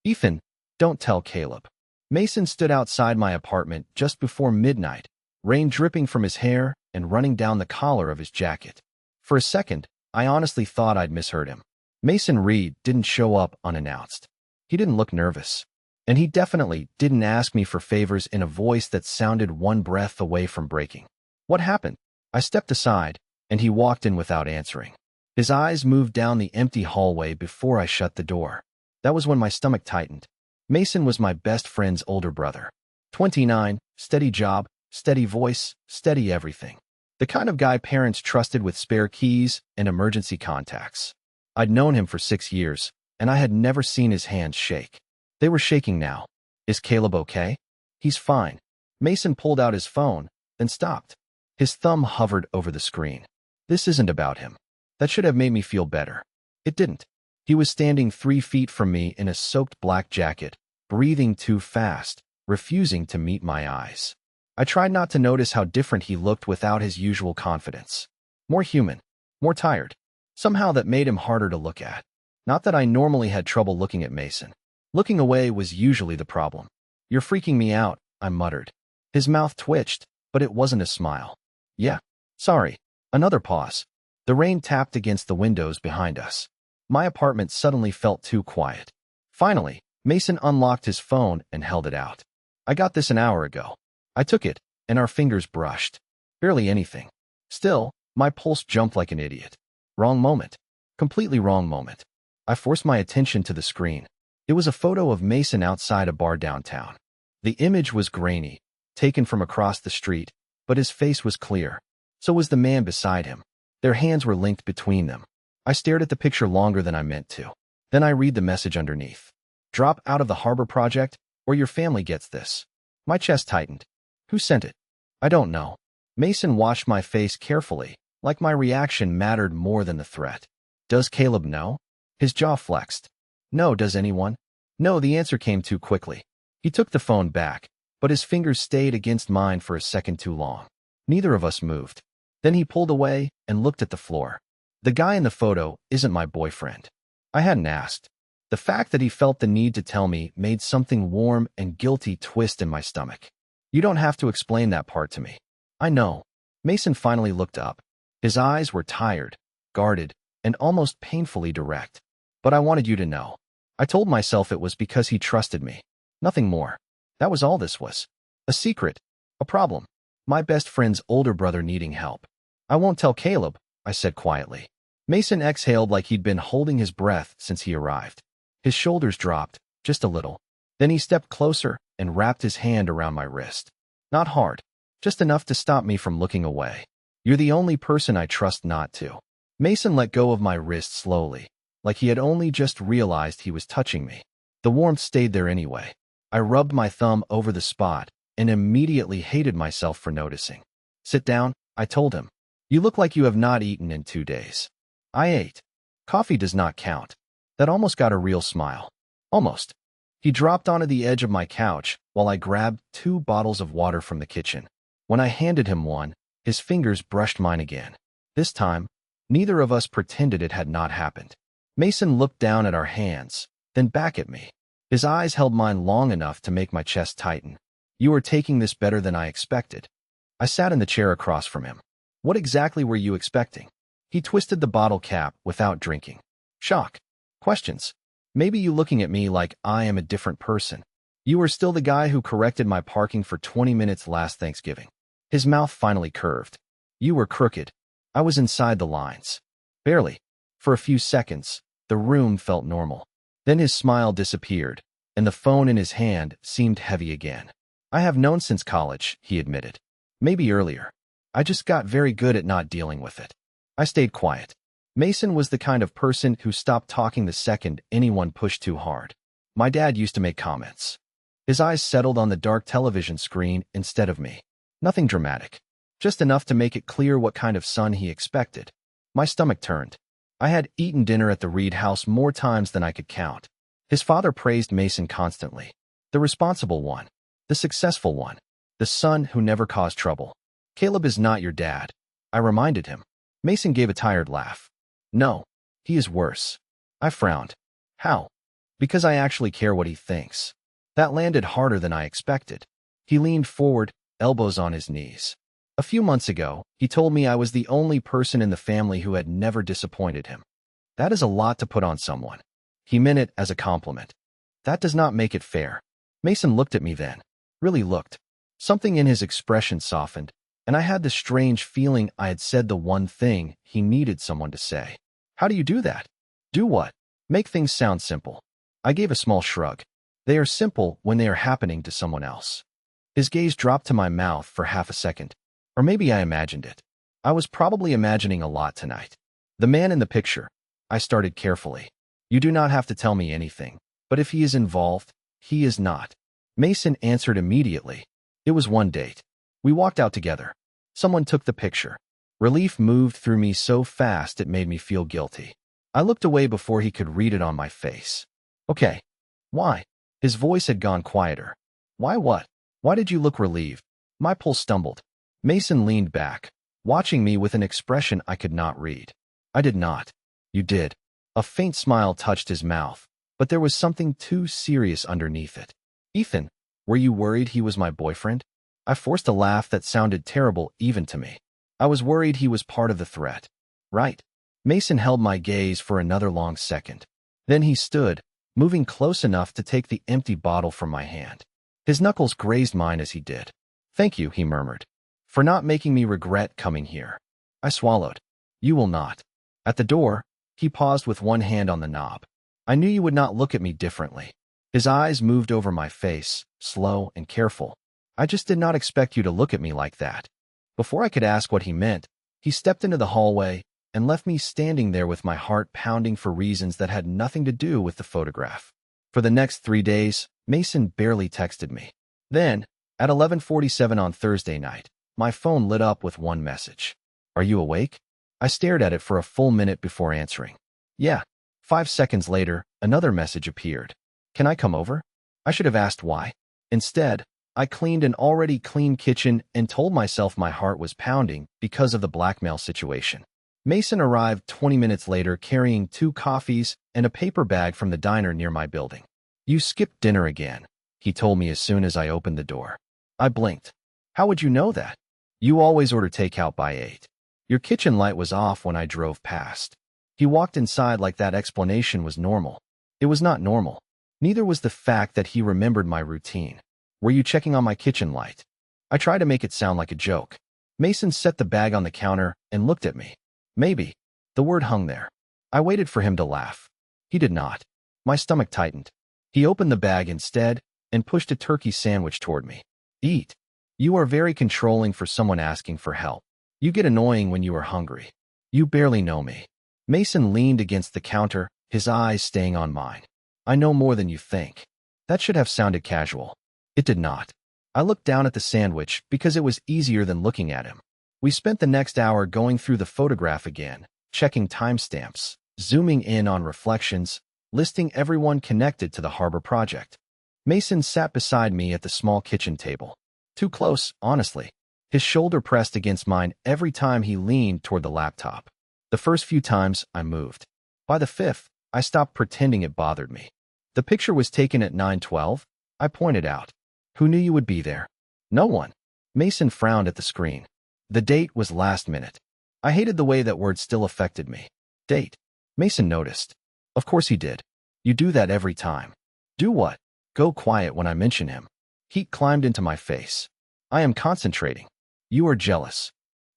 Ethan, don't tell Caleb. Mason stood outside my apartment just before midnight, rain dripping from his hair and running down the collar of his jacket. For a second, I honestly thought I'd misheard him. Mason Reed didn't show up unannounced. He didn't look nervous. And he definitely didn't ask me for favors in a voice that sounded one breath away from breaking. What happened? I stepped aside, and he walked in without answering. His eyes moved down the empty hallway before I shut the door. That was when my stomach tightened. Mason was my best friend's older brother. 29, steady job, steady voice, steady everything. The kind of guy parents trusted with spare keys and emergency contacts. I'd known him for 6 years, and I had never seen his hands shake. They were shaking now. Is Caleb okay? He's fine. Mason pulled out his phone, then stopped. His thumb hovered over the screen. This isn't about him. That should have made me feel better. It didn't. He was standing 3 feet from me in a soaked black jacket, breathing too fast, refusing to meet my eyes. I tried not to notice how different he looked without his usual confidence. More human, more tired. Somehow that made him harder to look at. Not that I normally had trouble looking at Mason. Looking away was usually the problem. You're freaking me out, I muttered. His mouth twitched, but it wasn't a smile. Yeah, sorry. Another pause. The rain tapped against the windows behind us. My apartment suddenly felt too quiet. Finally, Mason unlocked his phone and held it out. I got this an hour ago. I took it, and our fingers brushed. Barely anything. Still, my pulse jumped like an idiot. Wrong moment. Completely wrong moment. I forced my attention to the screen. It was a photo of Mason outside a bar downtown. The image was grainy, taken from across the street, but his face was clear. So was the man beside him. Their hands were linked between them. I stared at the picture longer than I meant to. Then I read the message underneath. Drop out of the harbor project, or your family gets this. My chest tightened. Who sent it? I don't know. Mason watched my face carefully, like my reaction mattered more than the threat. Does Caleb know? His jaw flexed. No, does anyone? No, the answer came too quickly. He took the phone back, but his fingers stayed against mine for a second too long. Neither of us moved. Then he pulled away and looked at the floor. The guy in the photo isn't my boyfriend. I hadn't asked. The fact that he felt the need to tell me made something warm and guilty twist in my stomach. You don't have to explain that part to me. I know. Mason finally looked up. His eyes were tired, guarded, and almost painfully direct. But I wanted you to know. I told myself it was because he trusted me. Nothing more. That was all this was. A secret. A problem. My best friend's older brother needing help. I won't tell Caleb, I said quietly. Mason exhaled like he'd been holding his breath since he arrived. His shoulders dropped, just a little. Then he stepped closer and wrapped his hand around my wrist. Not hard, just enough to stop me from looking away. You're the only person I trust not to. Mason let go of my wrist slowly, like he had only just realized he was touching me. The warmth stayed there anyway. I rubbed my thumb over the spot and immediately hated myself for noticing. Sit down, I told him. You look like you have not eaten in 2 days. I ate. Coffee does not count. That almost got a real smile. Almost. He dropped onto the edge of my couch while I grabbed 2 bottles of water from the kitchen. When I handed him one, his fingers brushed mine again. This time, neither of us pretended it had not happened. Mason looked down at our hands, then back at me. His eyes held mine long enough to make my chest tighten. You are taking this better than I expected. I sat in the chair across from him. What exactly were you expecting? He twisted the bottle cap without drinking. Shock. Questions. Maybe you looking at me like I am a different person. You are still the guy who corrected my parking for 20 minutes last Thanksgiving. His mouth finally curved. You were crooked. I was inside the lines. Barely. For a few seconds, the room felt normal. Then his smile disappeared, and the phone in his hand seemed heavy again. I have known since college, he admitted. Maybe earlier. I just got very good at not dealing with it. I stayed quiet. Mason was the kind of person who stopped talking the second anyone pushed too hard. My dad used to make comments. His eyes settled on the dark television screen instead of me. Nothing dramatic. Just enough to make it clear what kind of son he expected. My stomach turned. I had eaten dinner at the Reed house more times than I could count. His father praised Mason constantly. The responsible one. The successful one. The son who never caused trouble. Caleb is not your dad, I reminded him. Mason gave a tired laugh. No, he is worse. I frowned. How? Because I actually care what he thinks. That landed harder than I expected. He leaned forward, elbows on his knees. A few months ago, he told me I was the only person in the family who had never disappointed him. That is a lot to put on someone. He meant it as a compliment. That does not make it fair. Mason looked at me then. Really looked. Something in his expression softened, and I had the strange feeling I had said the one thing he needed someone to say. How do you do that? Do what? Make things sound simple. I gave a small shrug. They are simple when they are happening to someone else. His gaze dropped to my mouth for half a second. Or maybe I imagined it. I was probably imagining a lot tonight. The man in the picture. I started carefully. You do not have to tell me anything, but if he is involved, he is not. Mason answered immediately. It was one date. We walked out together. Someone took the picture. Relief moved through me so fast it made me feel guilty. I looked away before he could read it on my face. Okay. Why? His voice had gone quieter. Why what? Why did you look relieved? My pulse stumbled. Mason leaned back, watching me with an expression I could not read. I did not. You did. A faint smile touched his mouth, but there was something too serious underneath it. Ethan, were you worried he was my boyfriend? I forced a laugh that sounded terrible even to me. I was worried he was part of the threat. Right. Mason held my gaze for another long second. Then he stood, moving close enough to take the empty bottle from my hand. His knuckles grazed mine as he did. Thank you, he murmured, for not making me regret coming here. I swallowed. You will not. At the door, he paused with one hand on the knob. I knew you would not look at me differently. His eyes moved over my face, slow and careful. I just did not expect you to look at me like that. Before I could ask what he meant, he stepped into the hallway and left me standing there with my heart pounding for reasons that had nothing to do with the photograph. For the next 3 days, Mason barely texted me. Then, at 11:47 on Thursday night, my phone lit up with one message. Are you awake? I stared at it for a full minute before answering. Yeah. 5 seconds later, another message appeared. Can I come over? I should have asked why. Instead, I cleaned an already clean kitchen and told myself my heart was pounding because of the blackmail situation. Mason arrived 20 minutes later carrying 2 coffees and a paper bag from the diner near my building. You skipped dinner again, he told me as soon as I opened the door. I blinked. How would you know that? You always order takeout by 8. Your kitchen light was off when I drove past. He walked inside like that explanation was normal. It was not normal. Neither was the fact that he remembered my routine. Were you checking on my kitchen light? I tried to make it sound like a joke. Mason set the bag on the counter and looked at me. Maybe. The word hung there. I waited for him to laugh. He did not. My stomach tightened. He opened the bag instead and pushed a turkey sandwich toward me. Eat. You are very controlling for someone asking for help. You get annoying when you are hungry. You barely know me. Mason leaned against the counter, his eyes staying on mine. I know more than you think. That should have sounded casual. It did not. I looked down at the sandwich because it was easier than looking at him. We spent the next hour going through the photograph again, checking timestamps, zooming in on reflections, listing everyone connected to the harbor project. Mason sat beside me at the small kitchen table. Too close, honestly. His shoulder pressed against mine every time he leaned toward the laptop. The first few times, I moved. By the 5th, I stopped pretending it bothered me. The picture was taken at 9:12, I pointed out. Who knew you would be there? No one. Mason frowned at the screen. The date was last minute. I hated the way that word still affected me. Date. Mason noticed. Of course he did. You do that every time. Do what? Go quiet when I mention him. Heat climbed into my face. I am concentrating. You are jealous.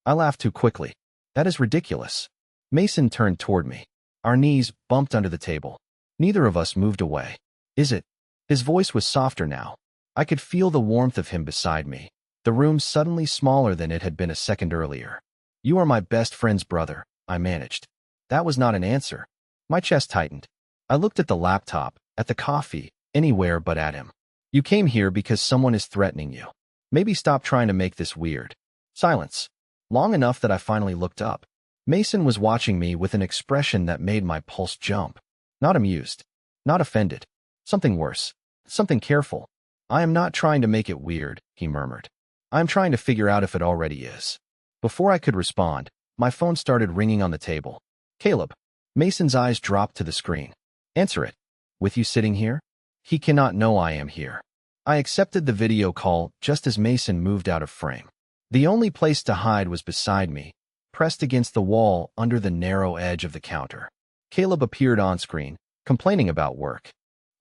I laughed too quickly. That is ridiculous. Mason turned toward me. Our knees bumped under the table. Neither of us moved away. Is it? His voice was softer now. I could feel the warmth of him beside me. The room suddenly smaller than it had been a second earlier. You are my best friend's brother, I managed. That was not an answer. My chest tightened. I looked at the laptop, at the coffee, anywhere but at him. You came here because someone is threatening you. Maybe stop trying to make this weird. Silence. Long enough that I finally looked up. Mason was watching me with an expression that made my pulse jump. Not amused. Not offended. Something worse. Something careful. I am not trying to make it weird, he murmured. I am trying to figure out if it already is. Before I could respond, my phone started ringing on the table. Caleb. Mason's eyes dropped to the screen. Answer it. With you sitting here? He cannot know I am here. I accepted the video call just as Mason moved out of frame. The only place to hide was beside me, pressed against the wall under the narrow edge of the counter. Caleb appeared on screen, complaining about work.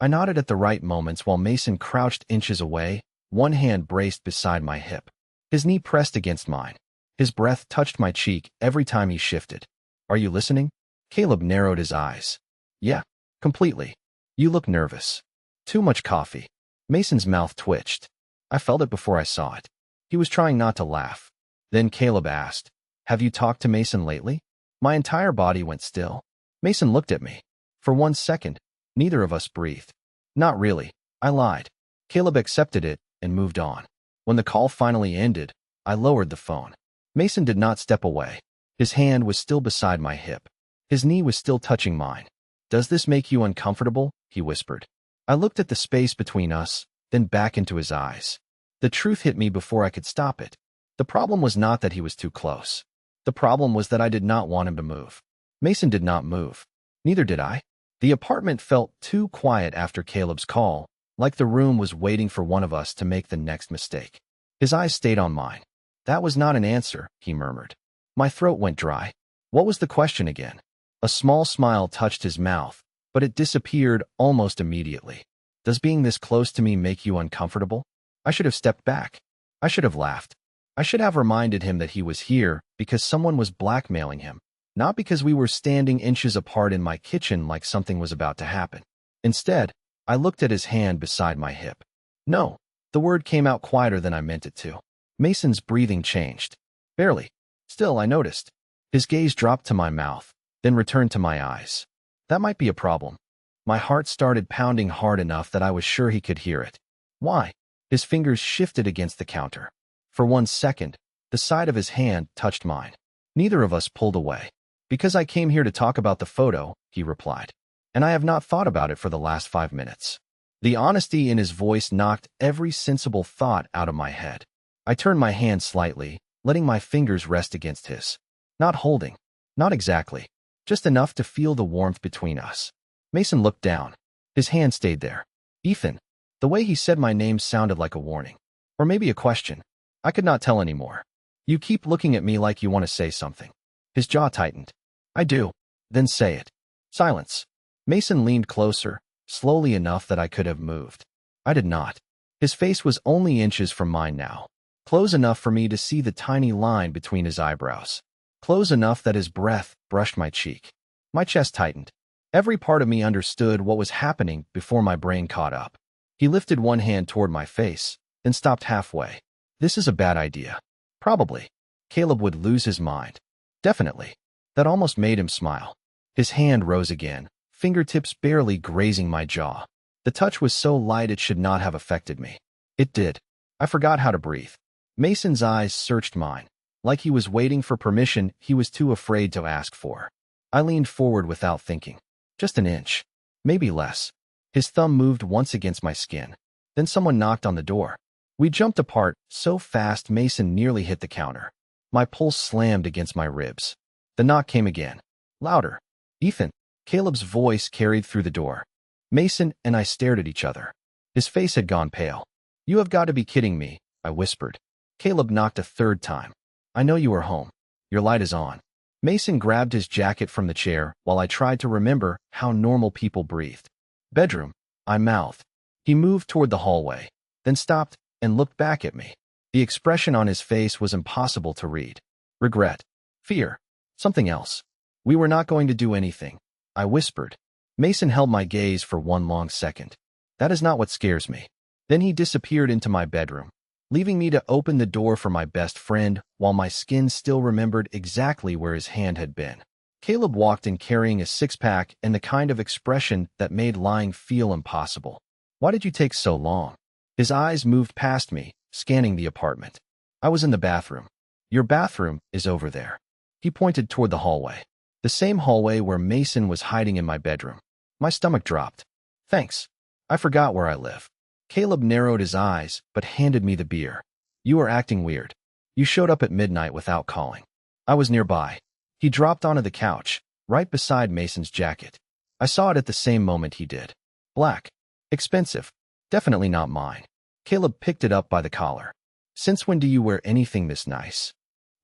I nodded at the right moments while Mason crouched inches away, one hand braced beside my hip. His knee pressed against mine. His breath touched my cheek every time he shifted. Are you listening? Caleb narrowed his eyes. Yeah, completely. You look nervous. Too much coffee. Mason's mouth twitched. I felt it before I saw it. He was trying not to laugh. Then Caleb asked, have you talked to Mason lately? My entire body went still. Mason looked at me. For 1 second, neither of us breathed. Not really. I lied. Caleb accepted it and moved on. When the call finally ended, I lowered the phone. Mason did not step away. His hand was still beside my hip. His knee was still touching mine. Does this make you uncomfortable? He whispered. I looked at the space between us, then back into his eyes. The truth hit me before I could stop it. The problem was not that he was too close. The problem was that I did not want him to move. Mason did not move. Neither did I. The apartment felt too quiet after Caleb's call, like the room was waiting for one of us to make the next mistake. His eyes stayed on mine. That was not an answer, he murmured. My throat went dry. What was the question again? A small smile touched his mouth, but it disappeared almost immediately. Does being this close to me make you uncomfortable? I should have stepped back. I should have laughed. I should have reminded him that he was here because someone was blackmailing him, not because we were standing inches apart in my kitchen like something was about to happen. Instead, I looked at his hand beside my hip. No, the word came out quieter than I meant it to. Mason's breathing changed. Barely. Still, I noticed. His gaze dropped to my mouth, then returned to my eyes. That might be a problem. My heart started pounding hard enough that I was sure he could hear it. Why? His fingers shifted against the counter. For 1 second, the side of his hand touched mine. Neither of us pulled away. Because I came here to talk about the photo, he replied. And I have not thought about it for the last 5 minutes. The honesty in his voice knocked every sensible thought out of my head. I turned my hand slightly, letting my fingers rest against his. Not holding. Not exactly. Just enough to feel the warmth between us. Mason looked down. His hand stayed there. Ethan. The way he said my name sounded like a warning. Or maybe a question. I could not tell anymore. You keep looking at me like you want to say something. His jaw tightened. I do. Then say it. Silence. Mason leaned closer, slowly enough that I could have moved. I did not. His face was only inches from mine now. Close enough for me to see the tiny line between his eyebrows. Close enough that his breath brushed my cheek. My chest tightened. Every part of me understood what was happening before my brain caught up. He lifted one hand toward my face, then stopped halfway. This is a bad idea. Probably. Caleb would lose his mind. Definitely. That almost made him smile. His hand rose again, fingertips barely grazing my jaw. The touch was so light it should not have affected me. It did. I forgot how to breathe. Mason's eyes searched mine. Like he was waiting for permission he was too afraid to ask for. I leaned forward without thinking. Just an inch. Maybe less. His thumb moved once against my skin. Then someone knocked on the door. We jumped apart so fast Mason nearly hit the counter. My pulse slammed against my ribs. The knock came again. Louder. Ethan. Caleb's voice carried through the door. Mason and I stared at each other. His face had gone pale. You have got to be kidding me, I whispered. Caleb knocked a third time. I know you are home. Your light is on. Mason grabbed his jacket from the chair while I tried to remember how normal people breathed. Bedroom, I mouthed. He moved toward the hallway, then stopped and looked back at me. The expression on his face was impossible to read. Regret. Fear. Something else. We were not going to do anything, I whispered. Mason held my gaze for one long second. That is not what scares me. Then he disappeared into my bedroom, leaving me to open the door for my best friend while my skin still remembered exactly where his hand had been. Caleb walked in carrying a six-pack and the kind of expression that made lying feel impossible. Why did you take so long? His eyes moved past me, scanning the apartment. I was in the bathroom. Your bathroom is over there. He pointed toward the hallway. The same hallway where Mason was hiding in my bedroom. My stomach dropped. Thanks. I forgot where I live. Caleb narrowed his eyes, but handed me the beer. You are acting weird. You showed up at midnight without calling. I was nearby. He dropped onto the couch, right beside Mason's jacket. I saw it at the same moment he did. Black. Expensive. Definitely not mine. Caleb picked it up by the collar. Since when do you wear anything this nice?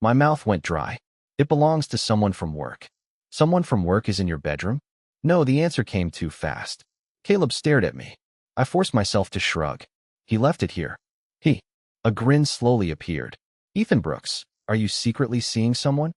My mouth went dry. It belongs to someone from work. Someone from work is in your bedroom? No, the answer came too fast. Caleb stared at me. I forced myself to shrug. He left it here. A grin slowly appeared. Ethan Brooks, are you secretly seeing someone?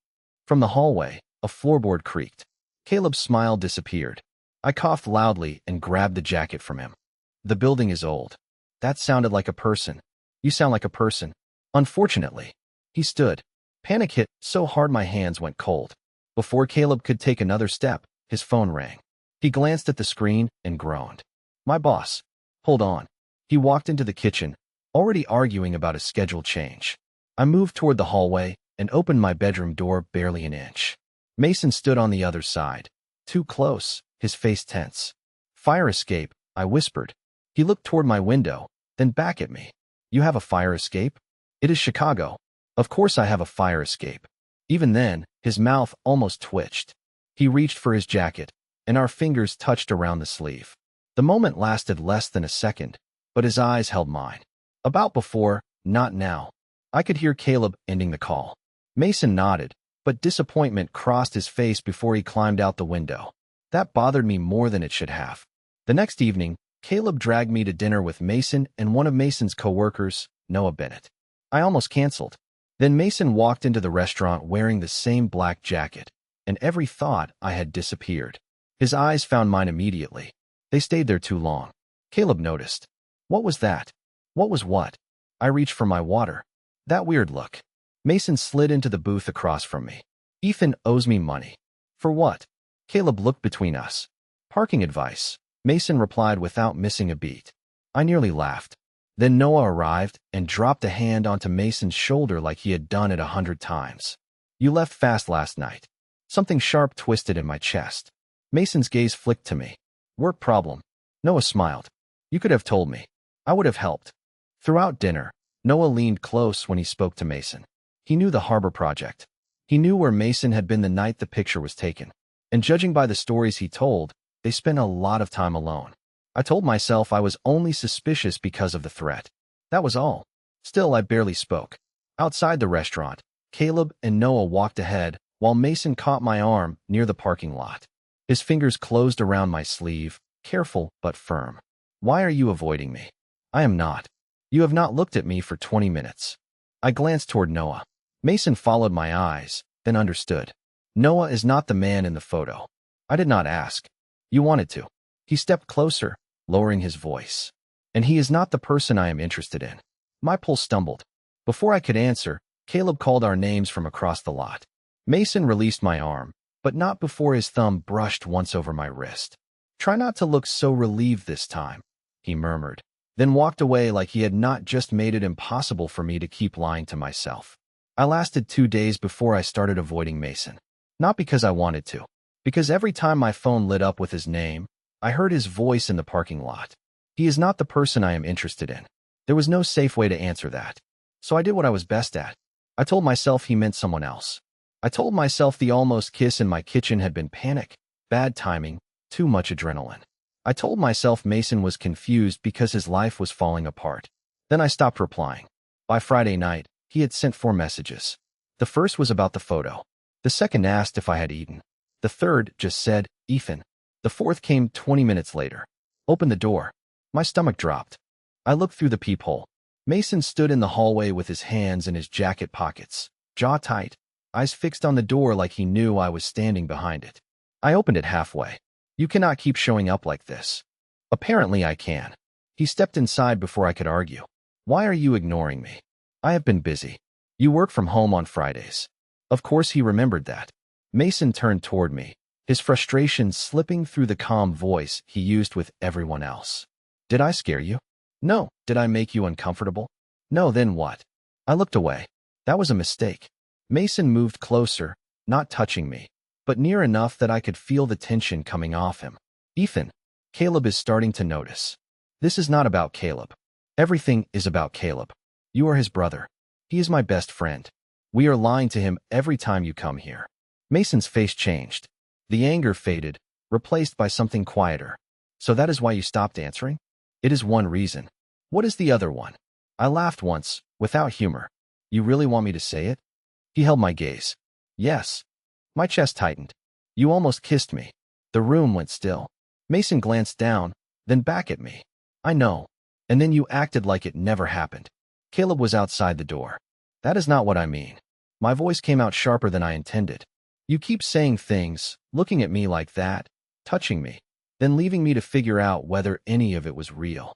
From the hallway, a floorboard creaked. Caleb's smile disappeared. I coughed loudly and grabbed the jacket from him. The building is old. That sounded like a person. You sound like a person. Unfortunately. He stood. Panic hit so hard my hands went cold. Before Caleb could take another step, his phone rang. He glanced at the screen and groaned. My boss. Hold on. He walked into the kitchen, already arguing about a schedule change. I moved toward the hallway and opened my bedroom door barely an inch. Mason stood on the other side. Too close, his face tense. Fire escape, I whispered. He looked toward my window, then back at me. You have a fire escape? It is Chicago. Of course I have a fire escape. Even then, his mouth almost twitched. He reached for his jacket, and our fingers touched around the sleeve. The moment lasted less than a second, but his eyes held mine. About before, not now. I could hear Caleb ending the call. Mason nodded, but disappointment crossed his face before he climbed out the window. That bothered me more than it should have. The next evening, Caleb dragged me to dinner with Mason and one of Mason's co-workers, Noah Bennett. I almost canceled. Then Mason walked into the restaurant wearing the same black jacket, and every thought I had disappeared. His eyes found mine immediately. They stayed there too long. Caleb noticed. What was that? What was what? I reached for my water. That weird look. Mason slid into the booth across from me. Ethan owes me money. For what? Caleb looked between us. Parking advice. Mason replied without missing a beat. I nearly laughed. Then Noah arrived and dropped a hand onto Mason's shoulder like he had done it 100 times. You left fast last night. Something sharp twisted in my chest. Mason's gaze flicked to me. Work problem. Noah smiled. You could have told me. I would have helped. Throughout dinner, Noah leaned close when he spoke to Mason. He knew the harbor project. He knew where Mason had been the night the picture was taken. And judging by the stories he told, they spent a lot of time alone. I told myself I was only suspicious because of the threat. That was all. Still, I barely spoke. Outside the restaurant, Caleb and Noah walked ahead while Mason caught my arm near the parking lot. His fingers closed around my sleeve, careful but firm. Why are you avoiding me? I am not. You have not looked at me for 20 minutes. I glanced toward Noah. Mason followed my eyes, then understood. Noah is not the man in the photo. I did not ask. You wanted to. He stepped closer, lowering his voice. And he is not the person I am interested in. My pulse stumbled. Before I could answer, Caleb called our names from across the lot. Mason released my arm, but not before his thumb brushed once over my wrist. Try not to look so relieved this time, he murmured, then walked away like he had not just made it impossible for me to keep lying to myself. I lasted 2 days before I started avoiding Mason. Not because I wanted to, because every time my phone lit up with his name, I heard his voice in the parking lot. He is not the person I am interested in. There was no safe way to answer that. So I did what I was best at. I told myself he meant someone else. I told myself the almost kiss in my kitchen had been panic, bad timing, too much adrenaline. I told myself Mason was confused because his life was falling apart. Then I stopped replying. By Friday night, he had sent 4 messages. The first was about the photo. The second asked if I had eaten. The third just said, Ethan. The fourth came 20 minutes later. Open the door. My stomach dropped. I looked through the peephole. Mason stood in the hallway with his hands in his jacket pockets, jaw tight, eyes fixed on the door like he knew I was standing behind it. I opened it halfway. You cannot keep showing up like this. Apparently I can. He stepped inside before I could argue. Why are you ignoring me? I have been busy. You work from home on Fridays. Of course he remembered that. Mason turned toward me, his frustration slipping through the calm voice he used with everyone else. Did I scare you? No. Did I make you uncomfortable? No, then what? I looked away. That was a mistake. Mason moved closer, not touching me, but near enough that I could feel the tension coming off him. Ethan, Caleb is starting to notice. This is not about Caleb. Everything is about Caleb. You are his brother. He is my best friend. We are lying to him every time you come here. Mason's face changed. The anger faded, replaced by something quieter. So that is why you stopped answering? It is one reason. What is the other one? I laughed once, without humor. You really want me to say it? He held my gaze. Yes. My chest tightened. You almost kissed me. The room went still. Mason glanced down, then back at me. I know. And then you acted like it never happened. Caleb was outside the door. That is not what I mean. My voice came out sharper than I intended. You keep saying things, looking at me like that, touching me, then leaving me to figure out whether any of it was real.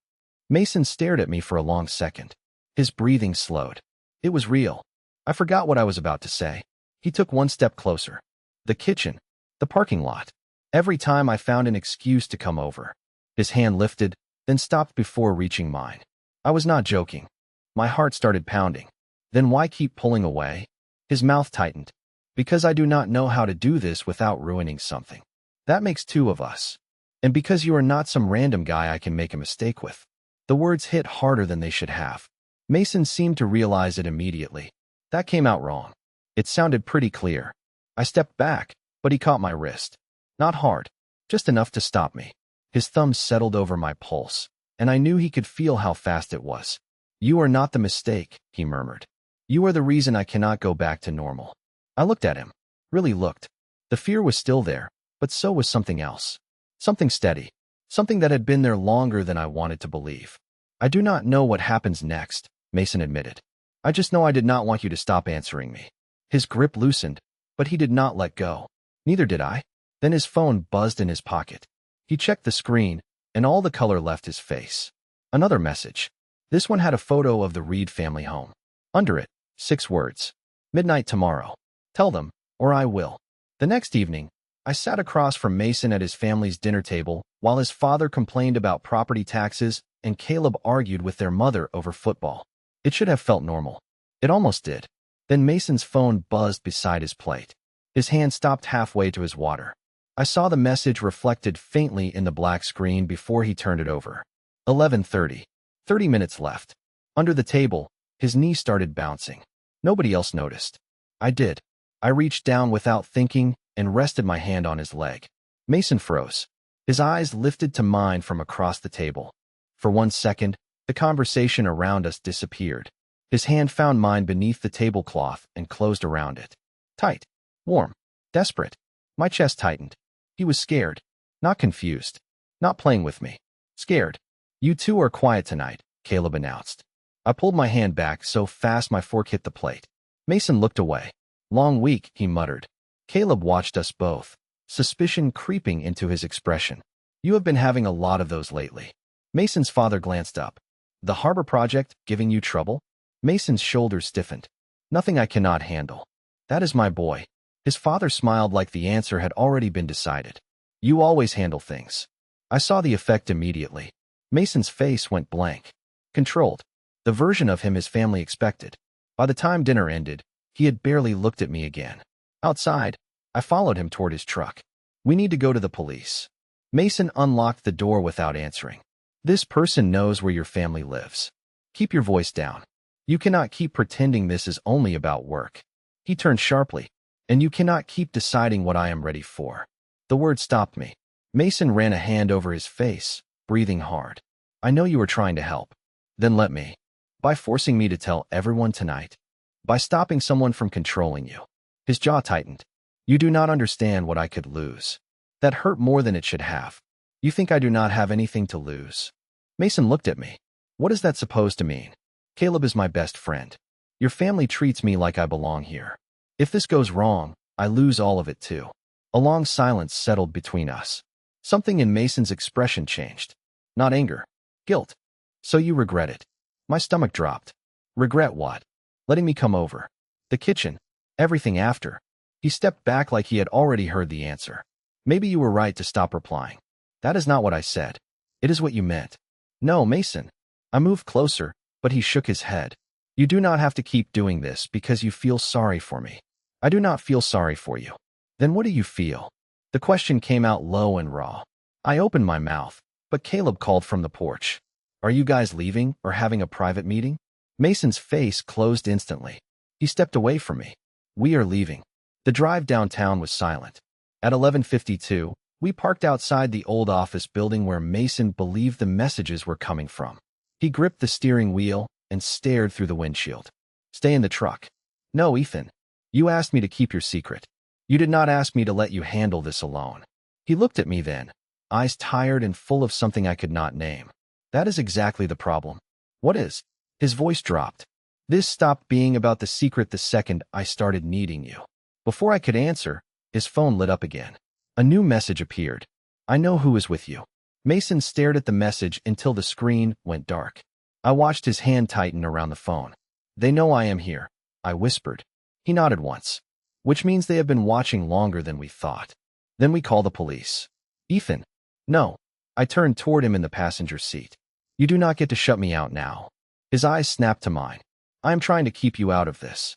Mason stared at me for a long second. His breathing slowed. It was real. I forgot what I was about to say. He took one step closer. The kitchen. The parking lot. Every time I found an excuse to come over. His hand lifted, then stopped before reaching mine. I was not joking. My heart started pounding. Then why keep pulling away? His mouth tightened. Because I do not know how to do this without ruining something. That makes two of us. And because you are not some random guy I can make a mistake with. The words hit harder than they should have. Mason seemed to realize it immediately. That came out wrong. It sounded pretty clear. I stepped back, but he caught my wrist. Not hard, just enough to stop me. His thumb settled over my pulse, and I knew he could feel how fast it was. You are not the mistake, he murmured. You are the reason I cannot go back to normal. I looked at him. Really looked. The fear was still there, but so was something else. Something steady. Something that had been there longer than I wanted to believe. I do not know what happens next, Mason admitted. I just know I did not want you to stop answering me. His grip loosened, but he did not let go. Neither did I. Then his phone buzzed in his pocket. He checked the screen, and all the color left his face. Another message. This one had a photo of the Reed family home. Under it, 6 words. Midnight tomorrow. Tell them, or I will. The next evening, I sat across from Mason at his family's dinner table while his father complained about property taxes and Caleb argued with their mother over football. It should have felt normal. It almost did. Then Mason's phone buzzed beside his plate. His hand stopped halfway to his water. I saw the message reflected faintly in the black screen before he turned it over. 11:30. 30 minutes left. Under the table, his knee started bouncing. Nobody else noticed. I did. I reached down without thinking and rested my hand on his leg. Mason froze. His eyes lifted to mine from across the table. For 1 second, the conversation around us disappeared. His hand found mine beneath the tablecloth and closed around it. Tight. Warm. Desperate. My chest tightened. He was scared. Not confused. Not playing with me. Scared. You two are quiet tonight, Caleb announced. I pulled my hand back so fast my fork hit the plate. Mason looked away. Long week, he muttered. Caleb watched us both, suspicion creeping into his expression. You have been having a lot of those lately. Mason's father glanced up. The harbor project giving you trouble? Mason's shoulders stiffened. Nothing I cannot handle. That is my boy. His father smiled like the answer had already been decided. You always handle things. I saw the effect immediately. Mason's face went blank. Controlled. The version of him his family expected. By the time dinner ended, he had barely looked at me again. Outside, I followed him toward his truck. We need to go to the police. Mason unlocked the door without answering. This person knows where your family lives. Keep your voice down. You cannot keep pretending this is only about work. He turned sharply. And you cannot keep deciding what I am ready for. The word stopped me. Mason ran a hand over his face, breathing hard. I know you are trying to help. Then let me. By forcing me to tell everyone tonight. By stopping someone from controlling you. His jaw tightened. You do not understand what I could lose. That hurt more than it should have. You think I do not have anything to lose? Mason looked at me. What is that supposed to mean? Caleb is my best friend. Your family treats me like I belong here. If this goes wrong, I lose all of it too. A long silence settled between us. Something in Mason's expression changed. Not anger. Guilt. So you regret it. My stomach dropped. Regret what? Letting me come over. The kitchen. Everything after. He stepped back like he had already heard the answer. Maybe you were right to stop replying. That is not what I said. It is what you meant. No, Mason. I moved closer, but he shook his head. You do not have to keep doing this because you feel sorry for me. I do not feel sorry for you. Then what do you feel? The question came out low and raw. I opened my mouth, but Caleb called from the porch. Are you guys leaving or having a private meeting? Mason's face closed instantly. He stepped away from me. We are leaving. The drive downtown was silent. At 11:52, We parked outside the old office building where Mason believed the messages were coming from. He gripped the steering wheel and stared through the windshield. Stay in the truck. No, Ethan. You asked me to keep your secret. You did not ask me to let you handle this alone. He looked at me then, eyes tired and full of something I could not name. That is exactly the problem. What is? His voice dropped. This stopped being about the secret the second I started needing you. Before I could answer, his phone lit up again. A new message appeared. I know who is with you. Mason stared at the message until the screen went dark. I watched his hand tighten around the phone. They know I am here, I whispered. He nodded once. Which means they have been watching longer than we thought. Then we call the police. Ethan. No. I turned toward him in the passenger seat. You do not get to shut me out now. His eyes snapped to mine. I am trying to keep you out of this.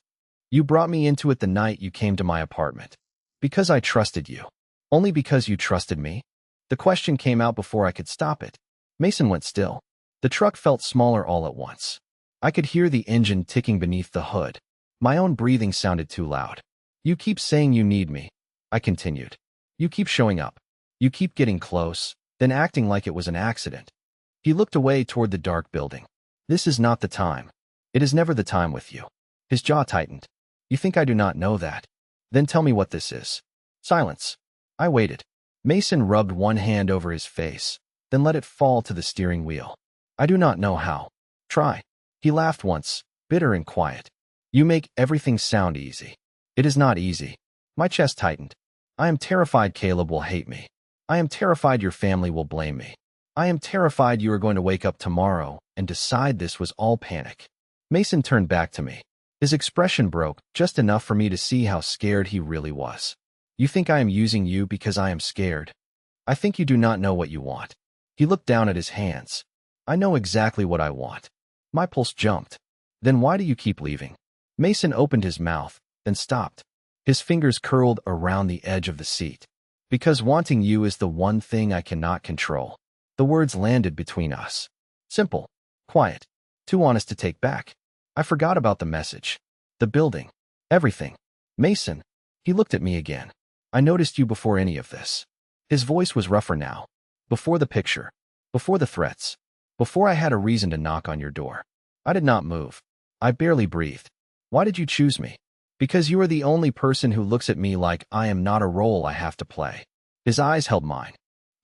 You brought me into it the night you came to my apartment. Because I trusted you. Only because you trusted me? The question came out before I could stop it. Mason went still. The truck felt smaller all at once. I could hear the engine ticking beneath the hood. My own breathing sounded too loud. You keep saying you need me, I continued. You keep showing up. You keep getting close, then acting like it was an accident. He looked away toward the dark building. This is not the time. It is never the time with you. His jaw tightened. You think I do not know that? Then tell me what this is. Silence. I waited. Mason rubbed one hand over his face, then let it fall to the steering wheel. I do not know how. Try. He laughed once, bitter and quiet. You make everything sound easy. It is not easy. My chest tightened. I am terrified Caleb will hate me. I am terrified your family will blame me. I am terrified you are going to wake up tomorrow and decide this was all panic. Mason turned back to me. His expression broke just enough for me to see how scared he really was. You think I am using you because I am scared? I think you do not know what you want. He looked down at his hands. I know exactly what I want. My pulse jumped. Then why do you keep leaving? Mason opened his mouth, then stopped. His fingers curled around the edge of the seat. Because wanting you is the one thing I cannot control. The words landed between us. Simple. Quiet. Too honest to take back. I forgot about the message. The building. Everything. Mason. He looked at me again. I noticed you before any of this. His voice was rougher now. Before the picture. Before the threats. Before I had a reason to knock on your door. I did not move. I barely breathed. Why did you choose me? Because you are the only person who looks at me like I am not a role I have to play. His eyes held mine.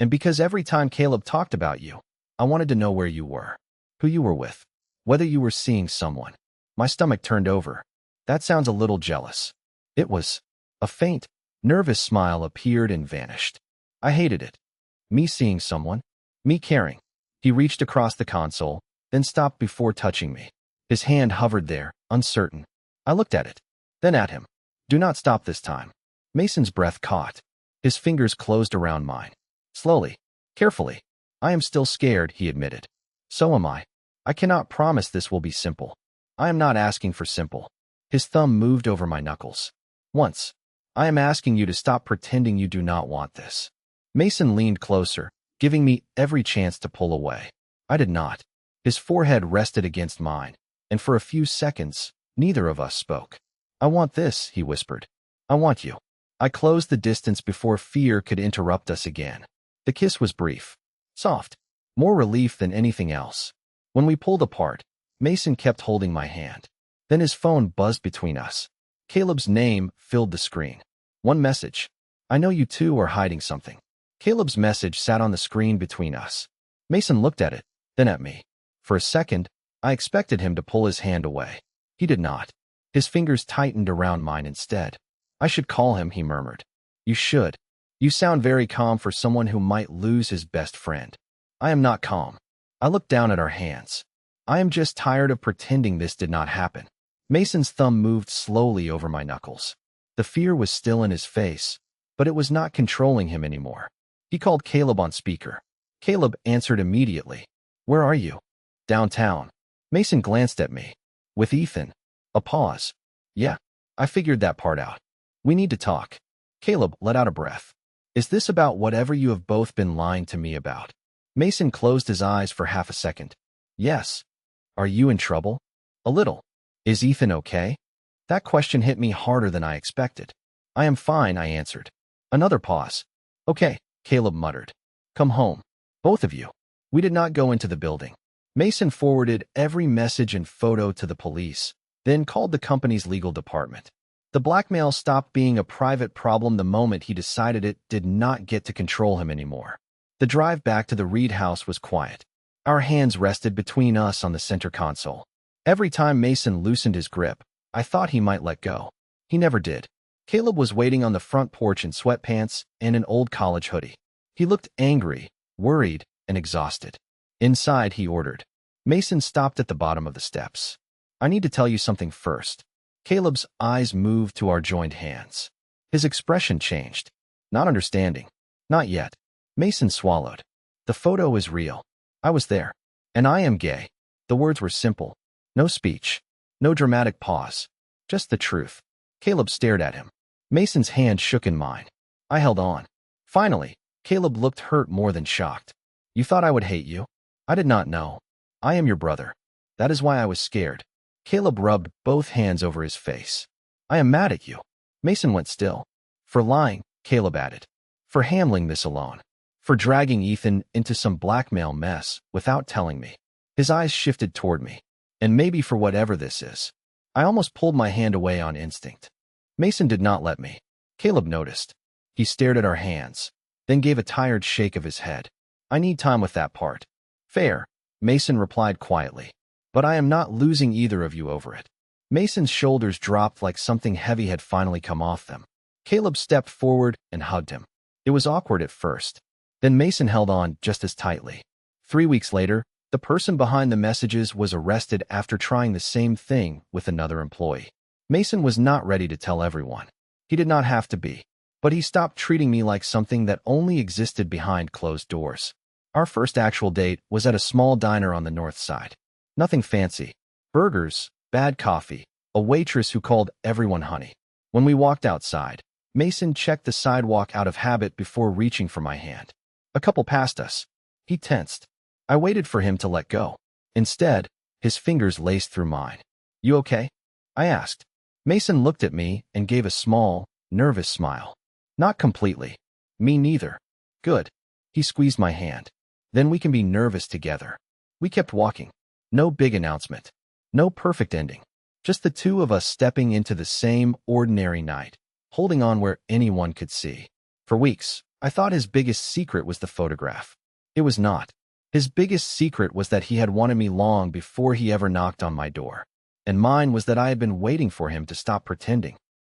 And because every time Caleb talked about you, I wanted to know where you were. Who you were with. Whether you were seeing someone. My stomach turned over. That sounds a little jealous. It was. A faint, nervous smile appeared and vanished. I hated it. Me seeing someone. Me caring. He reached across the console, then stopped before touching me. His hand hovered there, uncertain. I looked at it. Then at him. Do not stop this time. Mason's breath caught. His fingers closed around mine. Slowly. Carefully. I am still scared, he admitted. So am I. I cannot promise this will be simple. I am not asking for simple. His thumb moved over my knuckles. Once. I am asking you to stop pretending you do not want this. Mason leaned closer, giving me every chance to pull away. I did not. His forehead rested against mine, and for a few seconds, neither of us spoke. I want this, he whispered. I want you. I closed the distance before fear could interrupt us again. The kiss was brief. Soft. More relief than anything else. When we pulled apart, Mason kept holding my hand. Then his phone buzzed between us. Caleb's name filled the screen. One message. I know you two are hiding something. Caleb's message sat on the screen between us. Mason looked at it, then at me. For a second, I expected him to pull his hand away. He did not. His fingers tightened around mine instead. I should call him, he murmured. You should. You sound very calm for someone who might lose his best friend. I am not calm. I looked down at our hands. I am just tired of pretending this did not happen. Mason's thumb moved slowly over my knuckles. The fear was still in his face, but it was not controlling him anymore. He called Caleb on speaker. Caleb answered immediately. Where are you? Downtown. Mason glanced at me. With Ethan. A pause. Yeah, I figured that part out. We need to talk. Caleb let out a breath. Is this about whatever you have both been lying to me about? Mason closed his eyes for half a second. Yes. Are you in trouble? A little. Is Ethan okay? That question hit me harder than I expected. I am fine, I answered. Another pause. Okay, Caleb muttered. Come home. Both of you. We did not go into the building. Mason forwarded every message and photo to the police, then called the company's legal department. The blackmail stopped being a private problem the moment he decided it did not get to control him anymore. The drive back to the Reed house was quiet. Our hands rested between us on the center console. Every time Mason loosened his grip, I thought he might let go. He never did. Caleb was waiting on the front porch in sweatpants and an old college hoodie. He looked angry, worried, and exhausted. Inside, he ordered. Mason stopped at the bottom of the steps. I need to tell you something first. Caleb's eyes moved to our joined hands. His expression changed. Not understanding. Not yet. Mason swallowed. The photo is real. I was there. And I am gay. The words were simple. No speech. No dramatic pause. Just the truth. Caleb stared at him. Mason's hand shook in mine. I held on. Finally, Caleb looked hurt more than shocked. You thought I would hate you? I did not know. I am your brother. That is why I was scared. Caleb rubbed both hands over his face. I am mad at you. Mason went still. For lying, Caleb added. For handling this alone. For dragging Ethan into some blackmail mess without telling me. His eyes shifted toward me. And maybe for whatever this is. I almost pulled my hand away on instinct. Mason did not let me. Caleb noticed. He stared at our hands, then gave a tired shake of his head. I need time with that part. Fair, Mason replied quietly. But I am not losing either of you over it. Mason's shoulders dropped like something heavy had finally come off them. Caleb stepped forward and hugged him. It was awkward at first. Then Mason held on just as tightly. 3 weeks later, the person behind the messages was arrested after trying the same thing with another employee. Mason was not ready to tell everyone. He did not have to be. But he stopped treating me like something that only existed behind closed doors. Our first actual date was at a small diner on the north side. Nothing fancy. Burgers, bad coffee, a waitress who called everyone honey. When we walked outside, Mason checked the sidewalk out of habit before reaching for my hand. A couple passed us. He tensed. I waited for him to let go. Instead, his fingers laced through mine. You okay? I asked. Mason looked at me and gave a small, nervous smile. Not completely. Me neither. Good. He squeezed my hand. Then we can be nervous together. We kept walking. No big announcement. No perfect ending. Just the two of us stepping into the same ordinary night, holding on where anyone could see. For weeks, I thought his biggest secret was the photograph. It was not. His biggest secret was that he had wanted me long before he ever knocked on my door. And mine was that I had been waiting for him to stop pretending.